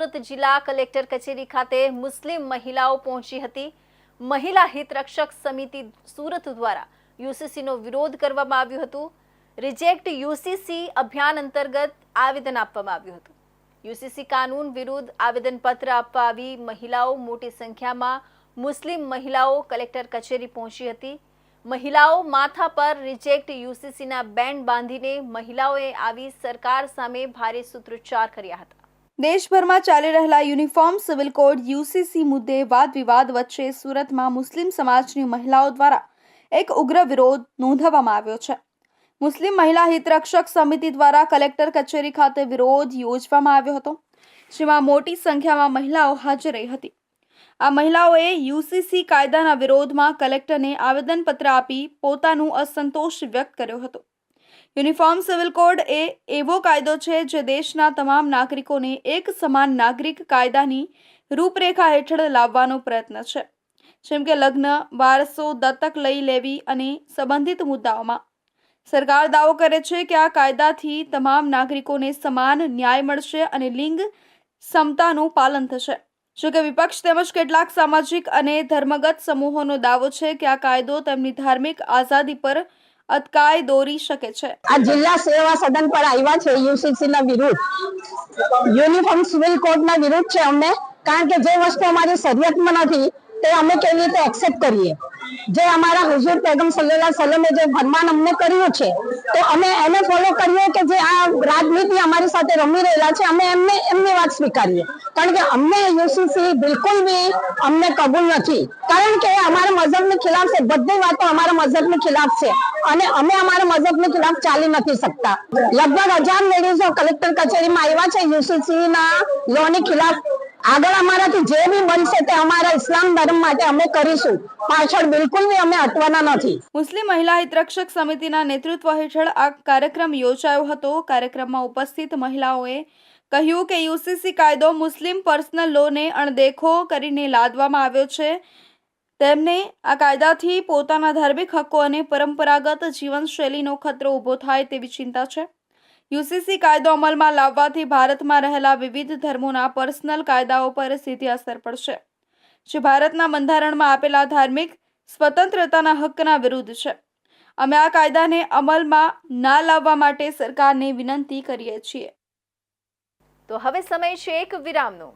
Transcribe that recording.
સુરત જિલ્લા કલેક્ટર કચેરી ખાતે મુસ્લિમ મહિલાઓ પહોંચી હતી। મહિલા હિત રક્ષક સમિતિ સુરત દ્વારા યુસીસીનો વિરોધ કરવામાં આવ્યો હતો। રિજેક્ટ યુસીસી અભિયાન અંતર્ગત આવેદન આપવામાં આવ્યું હતું। યુસીસી કાનૂન વિરુદ્ધ આવેદનપત્ર આપવા આવી મહિલાઓ મોટી સંખ્યામાં મુસ્લિમ મહિલાઓ કલેક્ટર કચેરી પહોંચી હતી। મહિલાઓ માથા પર રિજેક્ટ યુસીસીના બેન્ડ બાંધીને મહિલાઓએ આવી સરકાર સામે ભારે સૂત્રોચ્ચાર કર્યા હતા। દેશભરમાં ચાલી રહેલા યુનિફોર્મ સિવિલ કોડ યુસીસી મુદ્દે વાદ વિવાદ વચ્ચે સુરતમાં મુસ્લિમ સમાજની મહિલાઓ દ્વારા એક ઉગ્ર વિરોધ નોંધાવવામાં આવ્યો છે। મુસ્લિમ મહિલા હિતરક્ષક સમિતિ દ્વારા કલેક્ટર કચેરી ખાતે વિરોધ યોજવામાં આવ્યો હતો, જેમાં મોટી સંખ્યામાં મહિલાઓ હાજર રહી હતી। આ મહિલાઓએ યુસીસી કાયદાના વિરોધમાં કલેક્ટરને આવેદનપત્ર આપી પોતાનું અસંતોષ વ્યક્ત કર્યો હતો। યુનિફોર્મ સિવિલ કોડ એ એવો કાયદો છે જે દેશના તમામ નાગરિકોને એક સમાન નાગરિક કાયદાની રૂપરેખા હેઠળ લાવવાનો પ્રયત્ન છે, જેમ કે લગ્ન, વારસો, દત્તક લઈ લેવી અને સંબંધિત મુદ્દાઓમાં। સરકાર દાવો કરે છે કે આ કાયદાથી તમામ નાગરિકોને સમાન ન્યાય મળશે અને લિંગ સમતાનું પાલન થશે। જોકે વિપક્ષ તેમજ કેટલાક સામાજિક અને ધર્મગત સમૂહોનો દાવો છે કે આ કાયદો તેમની ધાર્મિક આઝાદી પર અટકાય દોરી શકે છે। આ જિલ્લા સેવા સદન પર આવ્યા છે યુસીસી ના વિરુદ્ધ, યુનિફોર્મ સિવિલ કોડ ના વિરુદ્ધ છે અમને, કારણ કે જે વસ્તુ અમારી શરીયતમાં નથી તે અમે કેવી રીતે એક્સેપ્ટ કરીએ। જે અમારા હુઝુર પૈગમ સલ્લલ્લાહુ અલૈહિ વસલ્લમે જે ફરમાન અમને કર્યું છે તો અમે એને ફોલો કરીએ કે જે આ રાજનીતિ અમારી સાથે રમી રહેલા છે અમે એમની વાત સ્વીકારીએ, કારણ કે અમને યુસીસી બિલકુલ બી અમને કબૂલ નથી, કારણ કે અમારા મઝહબની ખિલાફ છે। બધી વાતો અમારા મઝહબની ખિલાફ છે અને અમે અમારા મઝહબની ખિલાફ ચાલી નથી શકતા। લગભગ 1000 લેડીઝો કલેક્ટર કચેરીમાં આવ્યા છે યુસીસી ના લો ની ખિલાફ। આગળ અમારાથી જે બી બનશે તે અમારા ઇસ્લામ ધર્મ માટે અમે કરીશું, પાછળ બિલકુલ બી અમે હટવાના નથી। મુસ્લિમ મહિલા હિતરક્ષક સમિતિના નેતૃત્વ હેઠળ આ કાર્યક્રમ યોજાયો હતો। કાર્યક્રમમાં ઉપસ્થિત મહિલાઓએ કહ્યું કે યુસીસી કાયદો મુસ્લિમ પર્સનલ લોને અણદેખો કરીને લાદવામાં આવ્યો છે। તેમને આ કાયદાથી પોતાના ધાર્મિક હક્કો અને પરંપરાગત જીવનશૈલીનો ખતરો ઊભો થાય તેવી ચિંતા છે। યુસીસી કાયદો અમલમાં લાવવાથી ભારતમાં રહેલા વિવિધ ધર્મોના પર્સનલ કાયદાઓ પર સીધી અસર પડશે, જે ભારતના બંધારણમાં આપેલા ધાર્મિક સ્વતંત્રતાના હકના વિરુદ્ધ છે। અમે આ કાયદાને અમલમાં ના લાવવા માટે સરકારને વિનંતી કરીએ છીએ। તો હવે સમય છે એક વિરામનો।